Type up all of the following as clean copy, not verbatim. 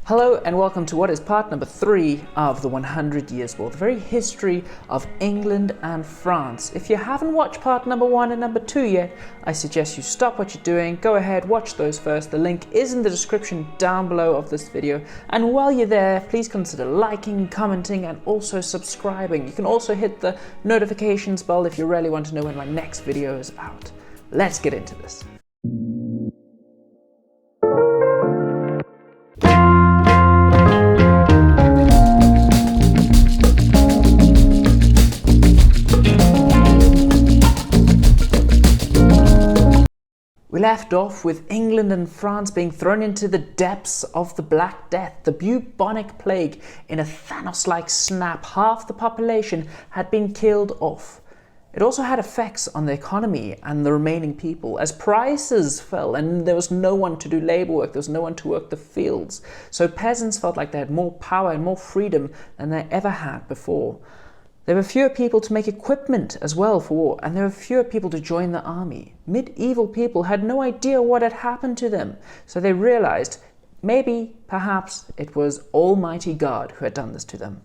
Hello and welcome to what is part number 3 of the 100 Years' War, the very history of England and France. If you haven't watched part number 1 and number 2 yet, I suggest you stop what you're doing, go ahead, watch those first. The link is in the description down below of this video. And while you're there, please consider liking, commenting, and also subscribing. You can also hit the notifications bell if you really want to know when my next video is out. Let's get into this. We left off with England and France being thrown into the depths of the Black Death, the bubonic plague. In a Thanos-like snap, half the population had been killed off. It also had effects on the economy and the remaining people, as prices fell and there was no one to do labor work, there was no one to work the fields. So peasants felt like they had more power and more freedom than they ever had before. There were fewer people to make equipment as well for war, and there were fewer people to join the army. Medieval people had no idea what had happened to them, so they realized maybe, perhaps, it was Almighty God who had done this to them.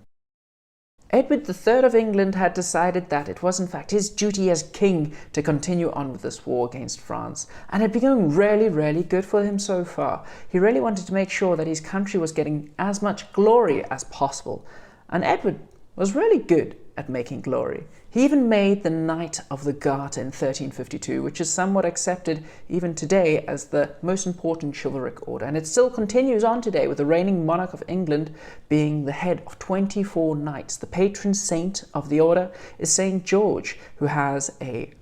Edward III of England had decided that it was in fact his duty as king to continue on with this war against France, and had been going really good for him so far. He really wanted to make sure that his country was getting as much glory as possible, and Edward was really good at making glory. He even made the Knight of the Garter in 1352, which is somewhat accepted even today as the most important chivalric order, and it still continues on today, with the reigning monarch of England being the head of 24 knights. The patron saint of the order is Saint George, who has a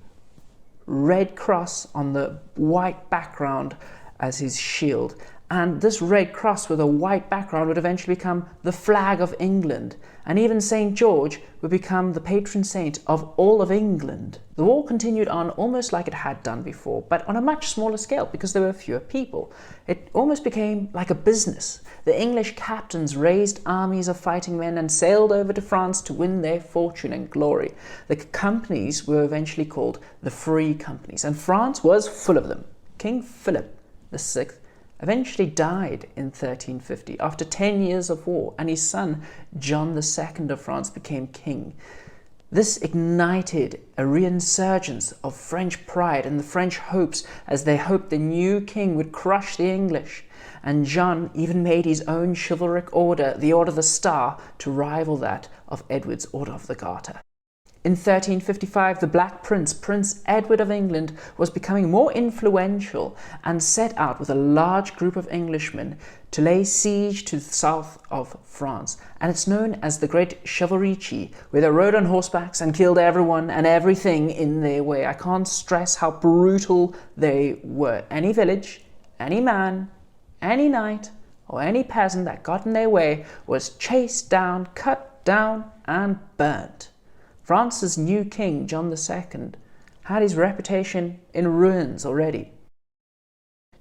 red cross on the white background as his shield. And this red cross with a white background would eventually become the flag of England. And even St. George would become the patron saint of all of England. The war continued on almost like it had done before, but on a much smaller scale because there were fewer people. It almost became like a business. The English captains raised armies of fighting men and sailed over to France to win their fortune and glory. The companies were eventually called the Free Companies, and France was full of them. King Philip VI eventually died in 1350 after 10 years of war, and his son John II of France became king. This ignited a resurgence of French pride and the French hopes, as they hoped the new king would crush the English. And John even made his own chivalric order, the Order of the Star, to rival that of Edward's Order of the Garter. In 1355, the Black Prince, Prince Edward of England, was becoming more influential and set out with a large group of Englishmen to lay siege to the south of France. And it's known as the Great Chivalry, where they rode on horsebacks and killed everyone and everything in their way. I can't stress how brutal they were. Any village, any man, any knight, or any peasant that got in their way was chased down, cut down, and burnt. France's new king, John II, had his reputation in ruins already.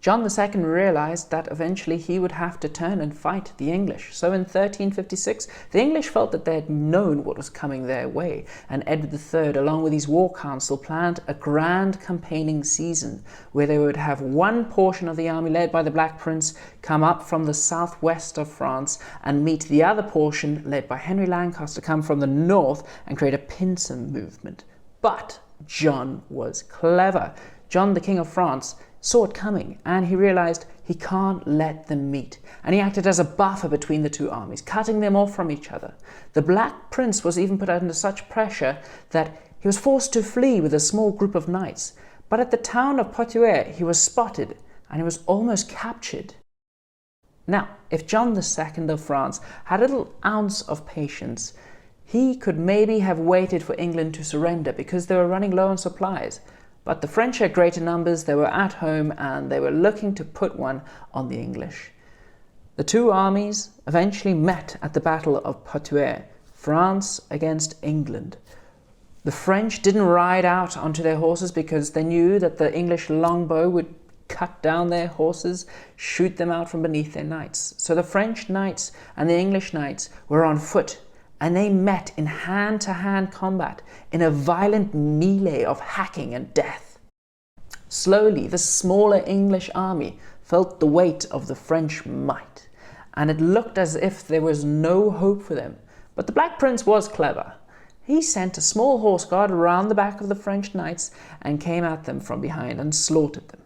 John II realized that eventually he would have to turn and fight the English. So in 1356, the English felt that they had known what was coming their way, and Edward III, along with his war council, planned a grand campaigning season where they would have one portion of the army led by the Black Prince come up from the southwest of France and meet the other portion led by Henry Lancaster come from the north and create a pincer movement. But John was clever. John, the King of France, saw it coming, and he realized he can't let them meet, and he acted as a buffer between the two armies, cutting them off from each other. The Black Prince was even put under such pressure that he was forced to flee with a small group of knights, but at the town of Poitiers he was spotted and he was almost captured. Now, if John II of France had a little ounce of patience, he could maybe have waited for England to surrender because they were running low on supplies. But the French had greater numbers, they were at home, and they were looking to put one on the English. The two armies eventually met at the Battle of Poitiers, France against England. The French didn't ride out onto their horses because they knew that the English longbow would cut down their horses, shoot them out from beneath their knights. So the French knights and the English knights were on foot, and they met in hand-to-hand combat in a violent melee of hacking and death. Slowly, the smaller English army felt the weight of the French might, and it looked as if there was no hope for them. But the Black Prince was clever. He sent a small horse guard around the back of the French knights and came at them from behind and slaughtered them.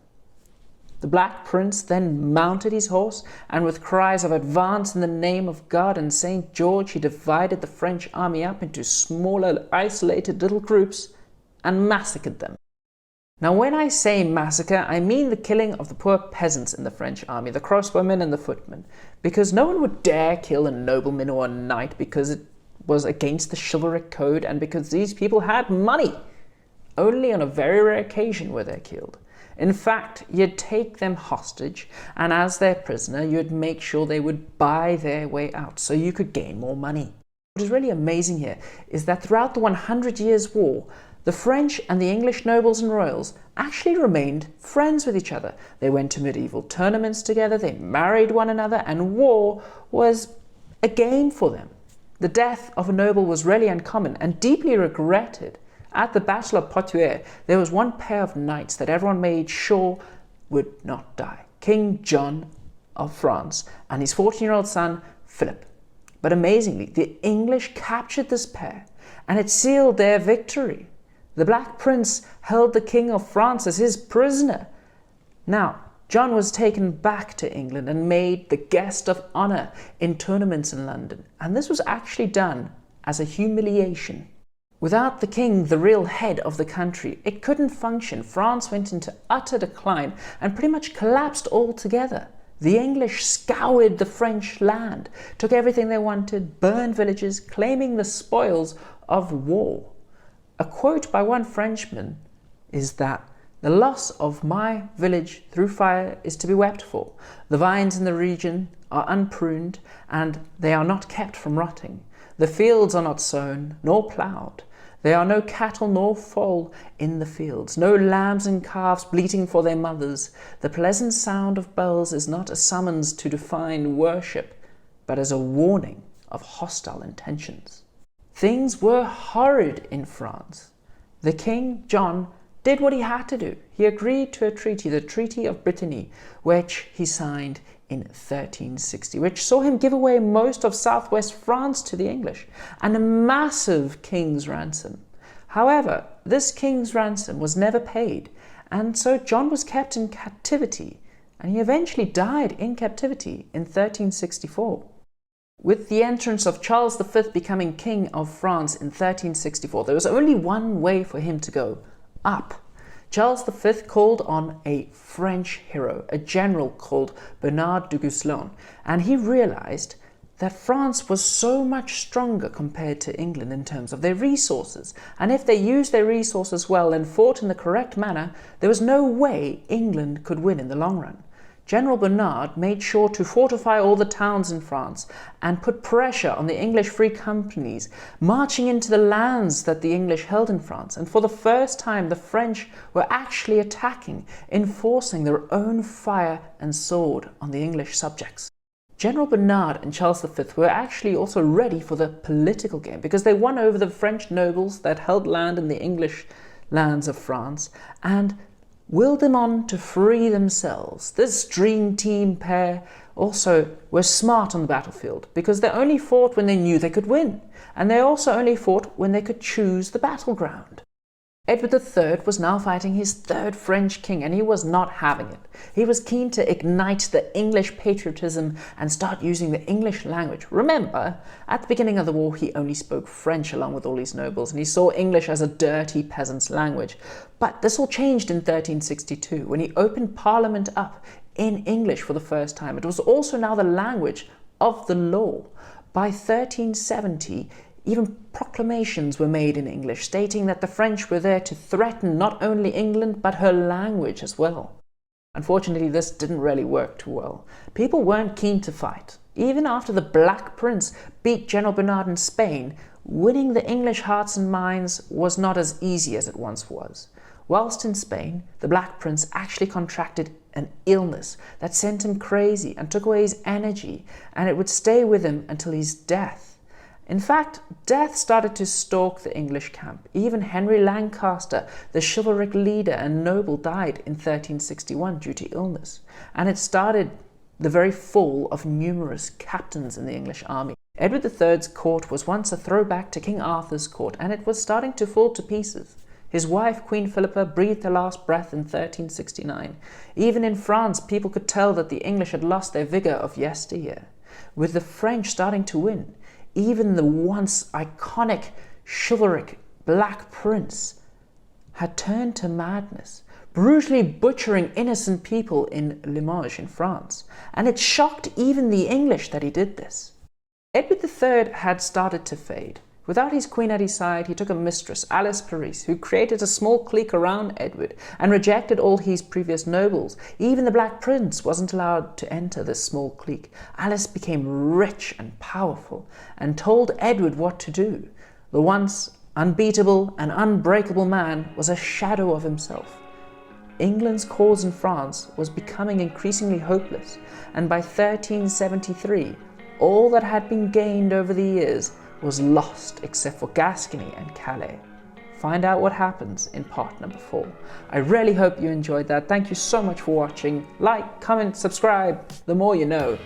The Black Prince then mounted his horse, and with cries of "Advance in the name of God and St. George," he divided the French army up into smaller, isolated little groups and massacred them. Now, when I say massacre, I mean the killing of the poor peasants in the French army, the crossbowmen and the footmen, because no one would dare kill a nobleman or a knight because it was against the chivalric code and because these people had money. Only on a very rare occasion were they killed. In fact, you'd take them hostage, and as their prisoner, you'd make sure they would buy their way out so you could gain more money. What is really amazing here is that throughout the 100 Years' War, the French and the English nobles and royals actually remained friends with each other. They went to medieval tournaments together, they married one another, and war was a game for them. The death of a noble was really uncommon and deeply regretted. At the Battle of Poitiers, there was one pair of knights that everyone made sure would not die: King John of France and his 14-year-old son, Philip. But amazingly, the English captured this pair, and it sealed their victory. The Black Prince held the King of France as his prisoner. Now, John was taken back to England and made the guest of honor in tournaments in London, and this was actually done as a humiliation. Without the king, the real head of the country, it couldn't function. France went into utter decline and pretty much collapsed altogether. The English scoured the French land, took everything they wanted, burned villages, claiming the spoils of war. A quote by one Frenchman is that "The loss of my village through fire is to be wept for. The vines in the region are unpruned, and they are not kept from rotting. The fields are not sown, nor ploughed. There are no cattle nor foal in the fields, no lambs and calves bleating for their mothers. The pleasant sound of bells is not a summons to divine worship, but as a warning of hostile intentions." Things were horrid in France. The King, John, did what he had to do. He agreed to a treaty, the Treaty of Brittany, which he signed in 1360, which saw him give away most of southwest France to the English, and a massive king's ransom. However, this king's ransom was never paid, and so John was kept in captivity, and he eventually died in captivity in 1364. With the entrance of Charles V becoming King of France in 1364, there was only one way for him to go: up. Charles V called on a French hero, a general called Bernard du Guesclin, and he realized that France was so much stronger compared to England in terms of their resources, and if they used their resources well and fought in the correct manner, there was no way England could win in the long run. General Bernard made sure to fortify all the towns in France and put pressure on the English free companies, marching into the lands that the English held in France. And for the first time, the French were actually attacking, enforcing their own fire and sword on the English subjects. General Bernard and Charles V were actually also ready for the political game because they won over the French nobles that held land in the English lands of France and willed them on to free themselves. This dream team pair also were smart on the battlefield because they only fought when they knew they could win, and they also only fought when they could choose the battleground. Edward III was now fighting his third French king, and he was not having it. He was keen to ignite the English patriotism and start using the English language. Remember, at the beginning of the war, he only spoke French along with all his nobles, and he saw English as a dirty peasant's language. But this all changed in 1362, when he opened Parliament up in English for the first time. It was also now the language of the law. By 1370, even proclamations were made in English, stating that the French were there to threaten not only England, but her language as well. Unfortunately, this didn't really work too well. People weren't keen to fight. Even after the Black Prince beat General Bernard in Spain, winning the English hearts and minds was not as easy as it once was. Whilst in Spain, the Black Prince actually contracted an illness that sent him crazy and took away his energy, and it would stay with him until his death. In fact, death started to stalk the English camp. Even Henry Lancaster, the chivalric leader and noble, died in 1361 due to illness. And it started the very fall of numerous captains in the English army. Edward III's court was once a throwback to King Arthur's court, and it was starting to fall to pieces. His wife, Queen Philippa, breathed her last breath in 1369. Even in France, people could tell that the English had lost their vigour of yesteryear. With the French starting to win, even the once iconic, chivalric Black Prince had turned to madness, brutally butchering innocent people in Limoges in France. And it shocked even the English that he did this. Edward III had started to fade. Without his queen at his side, he took a mistress, Alice Paris, who created a small clique around Edward and rejected all his previous nobles. Even the Black Prince wasn't allowed to enter this small clique. Alice became rich and powerful and told Edward what to do. The once unbeatable and unbreakable man was a shadow of himself. England's cause in France was becoming increasingly hopeless, and by 1373, all that had been gained over the years was lost except for Gascony and Calais. Find out what happens in part number 4. I really hope you enjoyed that. Thank you so much for watching. Like, comment, subscribe. The more you know.